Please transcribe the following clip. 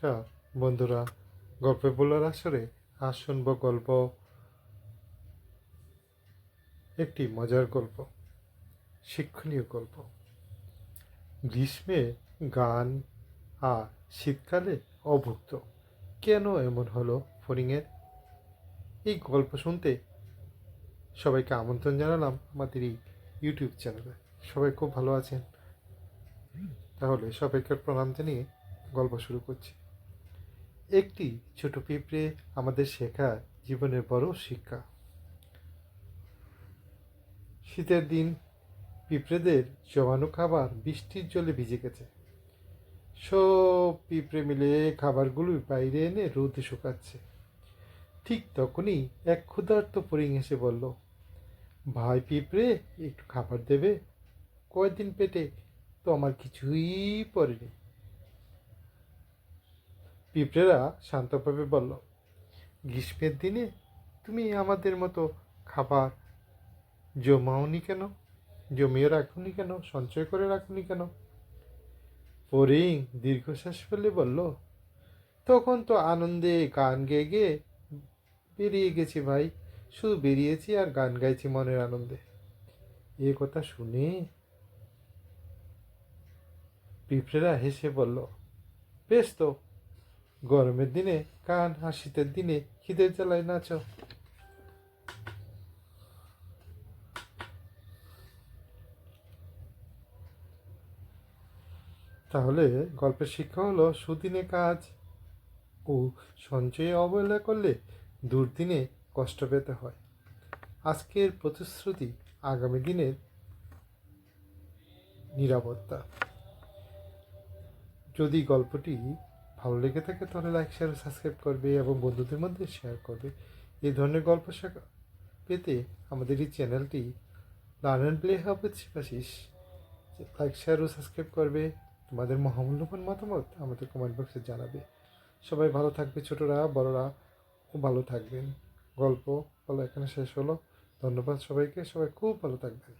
নমস্কার বন্ধুরা, গল্পে বলার আসরে আজ শুনব গল্প, একটি মজার গল্প, শিক্ষণীয় গল্প। গ্রীষ্মে গান আর শীতকালে অভুক্ত। কেন এমন হলো ফড়িংয়ের? এই গল্প শুনতে সবাইকে আমন্ত্রণ জানালাম আমাদের এই ইউটিউব চ্যানেলে। সবাই খুব ভালো আছেন? তাহলে সবাইকে প্রণাম জানিয়ে গল্প শুরু করছি। একটি ছোট পিঁপড়ে আমাদের শেখায় জীবনের বড় শিক্ষা। শীতের দিন পিঁপড়েদের জমানো খাবার বৃষ্টির জলে ভিজে গেছে। সব পিঁপড়ে মিলে খাবারগুলো বাইরে এনে রোদে শুকাচ্ছে। ঠিক তখনই এক ক্ষুধার্ত ফড়িং এসে বলল, ভাই পিঁপড়ে, একটু খাবার দেবে? কয়দিন পেটে তো আমার কিছুই পড়েনি। পিঁপড়েরা শান্তভাবে বলল, গ্রীষ্মের দিনে তুমি আমাদের মতো খাবার জমাওনি কেন? জমিয়ে রাখুনি কেন? সঞ্চয় করে রাখুনি কেন? ফড়িং দীর্ঘশ্বাস ফেলে বলল, তখন তো আনন্দে গান গেয়ে গেয়ে বেরিয়ে গেছি ভাই। শুধু বেরিয়েছি আর গান গাইছি মনের আনন্দে। এ কথা শুনে পিঁপড়েরা হেসে বলল, বেশ তো, গরমের দিনে গান আর শীতের দিনে খিদের জ্বালায় নাচো। তাহলে গল্পের শিক্ষা হলো, সুদিনে কাজ ও সঞ্চয়ে অবহেলা করলে দুর্দিনে কষ্ট পেতে হয়। আজকের প্রতিশ্রুতি আগামী দিনের নিরাপত্তা। যদি গল্পটি ভালো লেগে থাকে তাহলে লাইক, শেয়ার ও সাবস্ক্রাইব করবে এবং বন্ধুদের মধ্যে শেয়ার করবে। এই ধরনের গল্প পেতে আমাদের এই চ্যানেলটি Learn and Play Hub with Shibashish like, share ও সাবস্ক্রাইব করবে। তোমাদের মহামূল্যবান মতামত আমাদের কমেন্ট বক্সে জানাবে। সবাই ভালো থাকবে, ছোটরা বড়রা ভালো থাকবেন। গল্প বলা এখানে শেষ হলো। ধন্যবাদ সবাইকে, সবাই খুব ভালো থাকবেন।